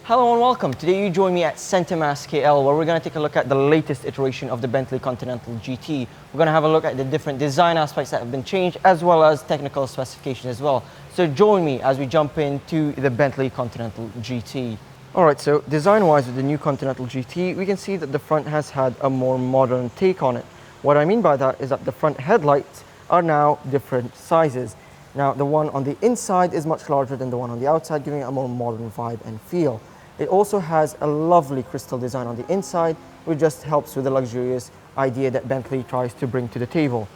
Hello and welcome. Today you join me at Sentimas KL, where we're going to take a look at the latest iteration of the Bentley Continental GT. We're going to have a look at the different design aspects that have been changed, as well as technical specifications as well. So join me as we jump into the Bentley Continental GT. Alright, so design-wise with the new Continental GT, we can see that the front has had a more modern take on it. What I mean by that is that the front headlights are now different sizes. Now the one on the inside is much larger than the one on the outside, giving it a more modern vibe and feel. It also has a lovely crystal design on the inside, which just helps with the luxurious idea that Bentley tries to bring to the table.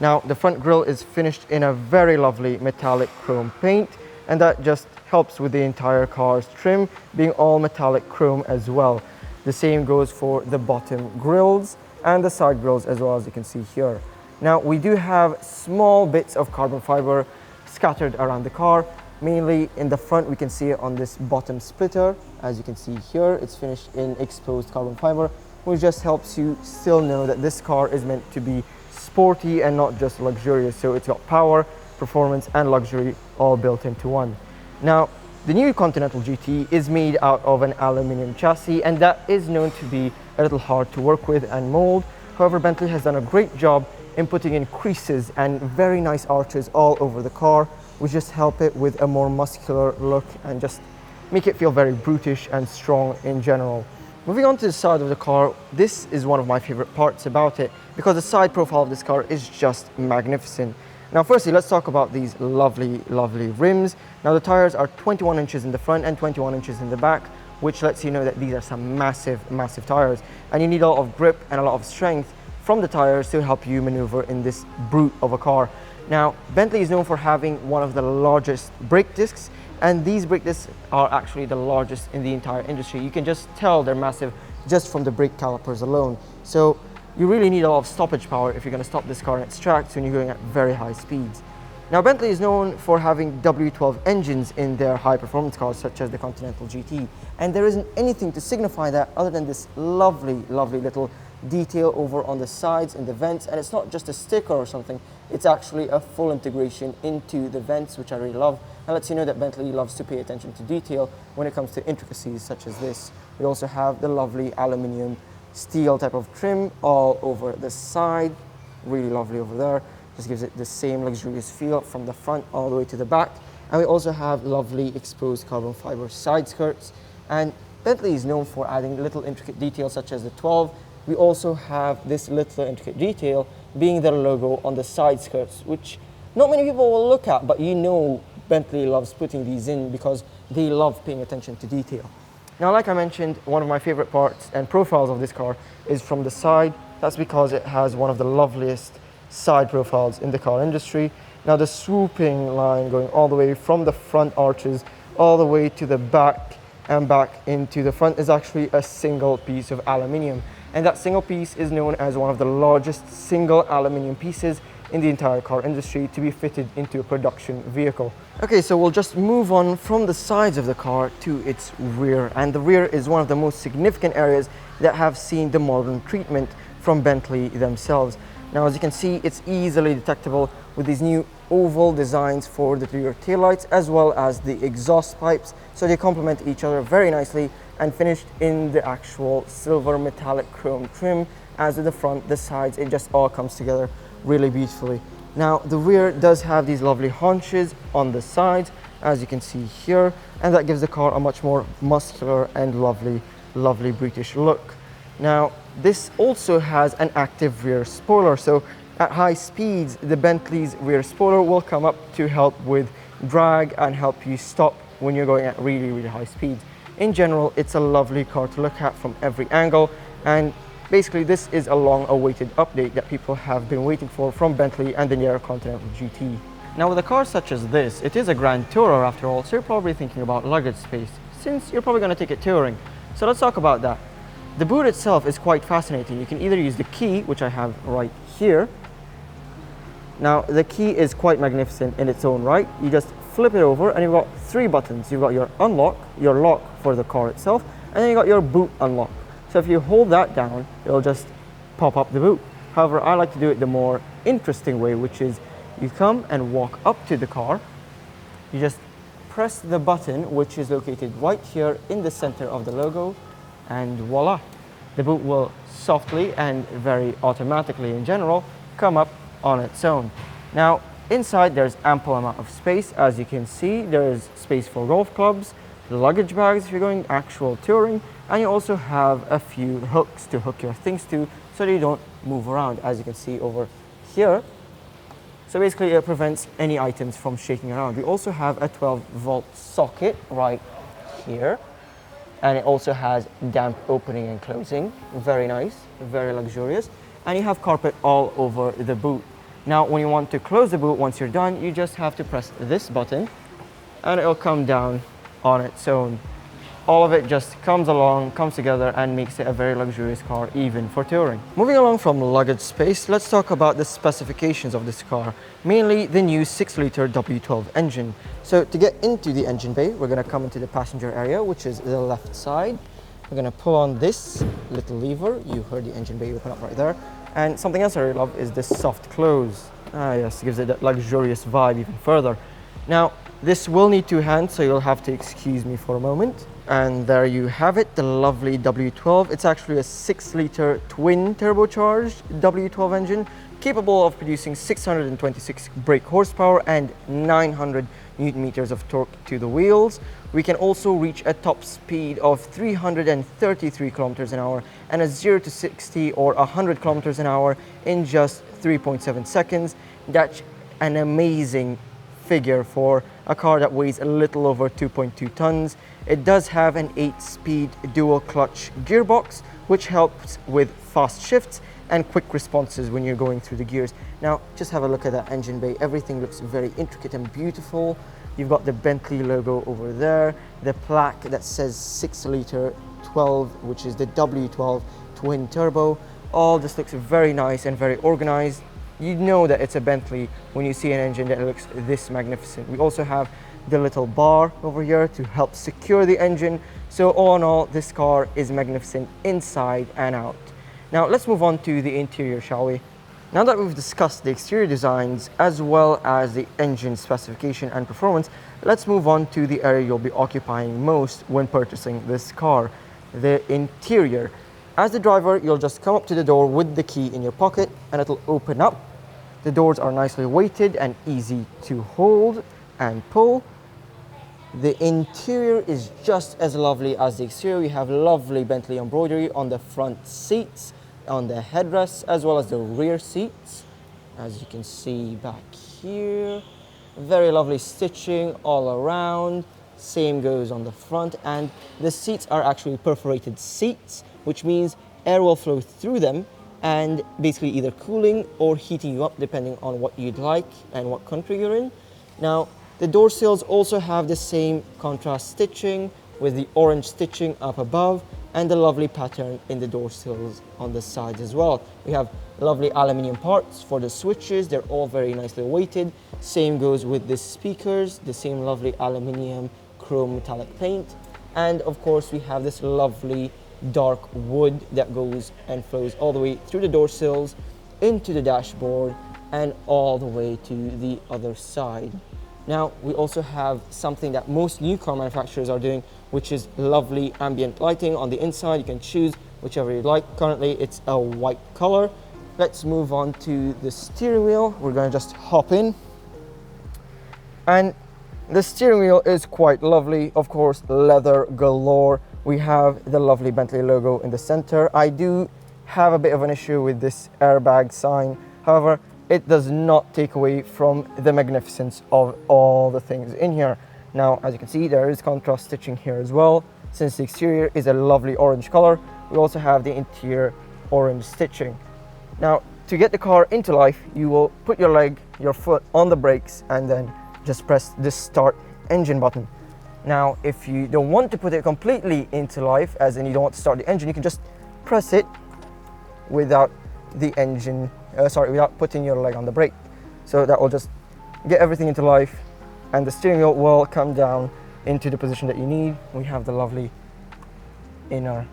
Now, the front grille is finished in a very lovely metallic chrome paint, and that just helps with the entire car's trim being all metallic chrome as well. The same goes for the bottom grills and the side grills as well, as you can see here. Now, we do have small bits of carbon fiber scattered around the car. Mainly in the front, we can see it on this bottom splitter. As you can see here, it's finished in exposed carbon fiber, which just helps you still know that this car is meant to be sporty and not just luxurious. So it's got power, performance, and luxury all built into one. Now, the new Continental GT is made out of an aluminum chassis, and that is known to be a little hard to work with and mold. However, Bentley has done a great job in putting in creases and very nice arches all over the car, which just help it with a more muscular look and just make it feel very brutish and strong in general. Moving on to the side of the car, this is one of my favorite parts about it because the side profile of this car is just magnificent. Now firstly, let's talk about these lovely rims. Now the tires are 21 inches in the front and 21 inches in the back, which lets you know that these are some massive tires, and you need a lot of grip and a lot of strength from the tires to help you maneuver in this brute of a car. Now, Bentley is known for having one of the largest brake discs, and these brake discs are actually the largest in the entire industry. You can just tell they're massive just from the brake calipers alone. So you really need a lot of stoppage power if you're going to stop this car in its tracks when you're going at very high speeds. Now, Bentley is known for having W12 engines in their high-performance cars, such as the Continental GT, and there isn't anything to signify that other than this lovely little detail over on the sides and the vents. And it's not just a sticker or something, it's actually a full integration into the vents, which I really love, and lets you know that Bentley loves to pay attention to detail when it comes to intricacies such as this. We also have the lovely aluminium steel type of trim all over the side, really lovely over there. Just gives it the same luxurious feel from the front all the way to the back. And we also have lovely exposed carbon fiber side skirts, and Bentley is known for adding little intricate details such as the 12. We also have this little intricate detail being their logo on the side skirts, which not many people will look at, but you know Bentley loves putting these in because they love paying attention to detail. Now, like I mentioned, one of my favorite parts and profiles of this car is from the side. That's because it has one of the loveliest side profiles in the car industry. Now, the swooping line going all the way from the front arches all the way to the back and back into the front is actually a single piece of aluminium. And that single piece is known as one of the largest single aluminium pieces in the entire car industry to be fitted into a production vehicle. Okay, so we'll just move on from the sides of the car to its rear. And the rear is one of the most significant areas that have seen the modern treatment from Bentley themselves. Now, as you can see, it's easily detectable with these new oval designs for the rear taillights as well as the exhaust pipes. So they complement each other very nicely, and finished in the actual silver metallic chrome trim. As with the front, the sides, it just all comes together really beautifully. Now, the rear does have these lovely haunches on the sides, as you can see here, and that gives the car a much more muscular and lovely British look. Now, this also has an active rear spoiler, so at high speeds, the Bentley's rear spoiler will come up to help with drag and help you stop when you're going at really high speeds. In general, it's a lovely car to look at from every angle, and basically this is a long-awaited update that people have been waiting for from Bentley and the newer Continental GT. Now, with a car such as this, it is a grand tourer after all, so you're probably thinking about luggage space, since you're probably going to take it touring. So let's talk about that. The boot itself is quite fascinating. You can either use the key, which I have right here. Now, the key is quite magnificent in its own right. You just flip it over and you've got three buttons. You've got your unlock, your lock for the car itself, and then you've got your boot unlock. So if you hold that down, it'll just pop up the boot. However, I like to do it the more interesting way, which is you come and walk up to the car, you just press the button, which is located right here in the center of the logo, and voila, the boot will softly and very automatically in general come up on its own. Now inside there's ample amount of space. As you can see, there's space for golf clubs, luggage bags if you're going actual touring, and you also have a few hooks to hook your things to so that you don't move around, as you can see over here. So basically it prevents any items from shaking around. We also have a 12-volt socket right here, and it also has damp opening and closing. Very nice, very luxurious. And you have carpet all over the boot. Now when you want to close the boot, once you're done, you just have to press this button and it'll come down on its own. All of it just comes along, comes together, and makes it a very luxurious car, even for touring. Moving along from luggage space, let's talk about the specifications of this car, mainly the new 6-liter W12 engine. So to get into the engine bay, we're going to come into the passenger area, which is the left side. We're going to pull on this little lever. You heard the engine bay open up right there. And something else I really love is this soft close. Ah yes, gives it that luxurious vibe even further. Now, this will need 2 hands, so you'll have to excuse me for a moment. And there you have it, the lovely W12. It's actually a 6-liter twin turbocharged W12 engine, capable of producing 626 brake horsepower and 900 Newton meters of torque to the wheels. We can also reach a top speed of 333 kilometers an hour and a 0 to 60 or 100 kilometers an hour in just 3.7 seconds. That's an amazing figure for a car that weighs a little over 2.2 tons. It does have an 8-speed dual clutch gearbox, which helps with fast shifts and quick responses when you're going through the gears. Now, just have a look at that engine bay. Everything looks very intricate and beautiful. You've got the Bentley logo over there, the plaque that says 6-liter 12, which is the W12 twin turbo. All this looks very nice and very organized. You know that it's a Bentley when you see an engine that looks this magnificent. We also have the little bar over here to help secure the engine. So all in all, this car is magnificent inside and out. Now let's move on to the interior, shall we? Now that we've discussed the exterior designs as well as the engine specification and performance, let's move on to the area you'll be occupying most when purchasing this car, the interior. As the driver, you'll just come up to the door with the key in your pocket and it'll open up. The doors are nicely weighted and easy to hold and pull. The interior is just as lovely as the exterior. We have lovely Bentley embroidery on the front seats, on the headrests, as well as the rear seats. As you can see back here, very lovely stitching all around. Same goes on the front, and the seats are actually perforated seats, which means air will flow through them and basically either cooling or heating you up depending on what you'd like and what country you're in. Now, the door sills also have the same contrast stitching with the orange stitching up above and the lovely pattern in the door sills on the sides as well. We have lovely aluminium parts for the switches. They're all very nicely weighted. Same goes with the speakers, the same lovely aluminium chrome metallic paint. And of course, we have this lovely dark wood that goes and flows all the way through the door sills, into the dashboard, and all the way to the other side. Now, we also have something that most new car manufacturers are doing, which is lovely ambient lighting on the inside. You can choose whichever you like. Currently, it's a white color. Let's move on to the steering wheel. We're going to just hop in. And the steering wheel is quite lovely. Of course, leather galore. We have the lovely Bentley logo in the center. I do have a bit of an issue with this airbag sign. However, it does not take away from the magnificence of all the things in here. Now, as you can see, there is contrast stitching here as well. Since the exterior is a lovely orange color, we also have the interior orange stitching. Now, to get the car into life, you will put your foot on the brakes and then just press the start engine button. Now, if you don't want to put it completely into life, as in you don't want to start the engine, you can just press it without the engine, without putting your leg on the brake. So that will just get everything into life, and the steering wheel will come down into the position that you need. We have the lovely inner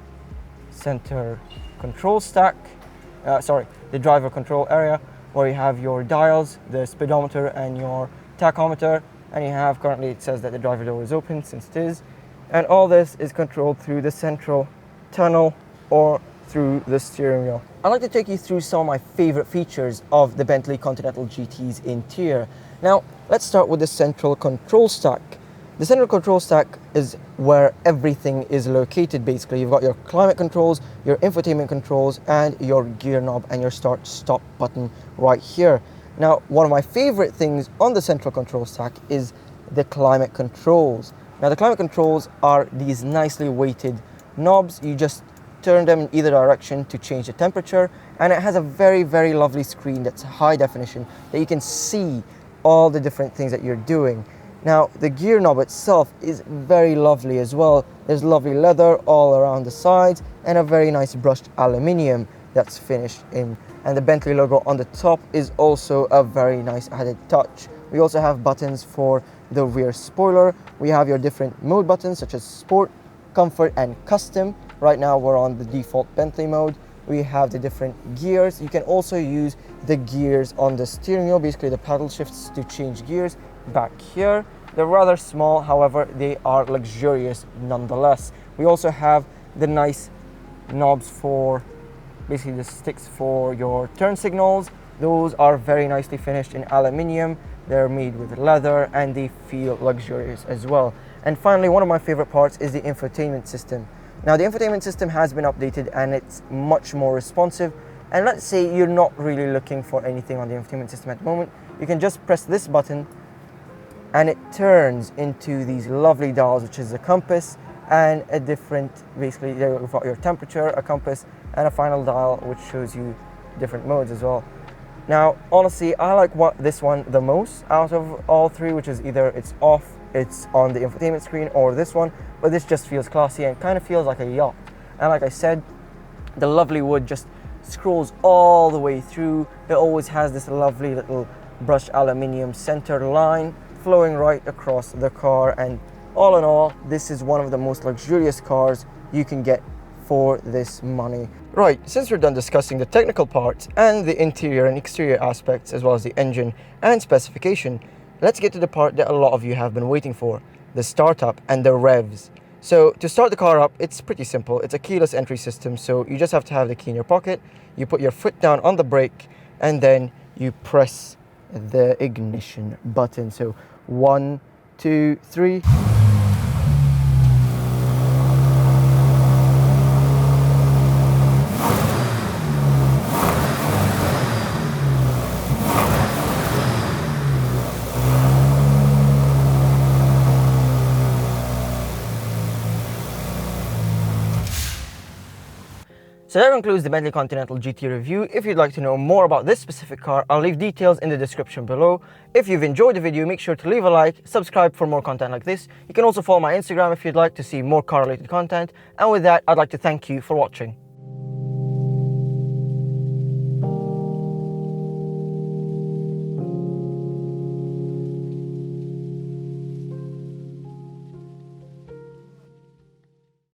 center control stack, the driver control area, where you have your dials, the speedometer and your tachometer. and you have, currently it says that the driver door is open, since it is, and all this is controlled through the central tunnel or through the steering wheel. I'd like to take you through some of my favorite features of the Bentley Continental GT's interior. Now, let's start with the central control stack. The central control stack is where everything is located basically. You've got your climate controls, your infotainment controls, and your gear knob and your start-stop button right here. Now, one of my favorite things on the central control stack is the climate controls. Now, the climate controls are these nicely weighted knobs. You just turn them in either direction to change the temperature, and it has a very, very lovely screen that's high definition that you can see all the different things that you're doing. Now, the gear knob itself is very lovely as well. There's lovely leather all around the sides and a very nice brushed aluminium that's finished in. And the Bentley logo on the top is also a very nice added touch. We also have buttons for the rear spoiler. We have your different mode buttons such as Sport, Comfort, and Custom. Right now we're on the default Bentley mode. We have the different gears. You can also use the gears on the steering wheel, basically the paddle shifts to change gears back here. They're rather small, however, they are luxurious nonetheless. We also have the nice knobs for basically the sticks for your turn signals. Those are very nicely finished in aluminium. They're made with leather and they feel luxurious as well. And finally, one of my favorite parts is the infotainment system. Now, the infotainment system has been updated and it's much more responsive. And let's say you're not really looking for anything on the infotainment system at the moment. You can just press this button and it turns into these lovely dials, which is a compass and a different, basically you've got your temperature, a compass, and a final dial which shows you different modes as well. Now, honestly, I like this one the most out of all three, which is either it's off, it's on the infotainment screen, or this one, but this just feels classy and kind of feels like a yacht. And like I said, the lovely wood just scrolls all the way through. It always has this lovely little brushed aluminium center line flowing right across the car, and all in all, this is one of the most luxurious cars you can get for this money. Right, since we're done discussing the technical parts and the interior and exterior aspects, as well as the engine and specification, let's get to the part that a lot of you have been waiting for, the startup and the revs. So to start the car up, it's pretty simple. It's a keyless entry system, so you just have to have the key in your pocket, you put your foot down on the brake, and then you press the ignition button. So 1, 2, 3. So that concludes the Bentley Continental GT review. If you'd like to know more about this specific car, I'll leave details in the description below. If you've enjoyed the video, make sure to leave a like, subscribe for more content like this. You can also follow my Instagram if you'd like to see more car related content. And with that, I'd like to thank you for watching.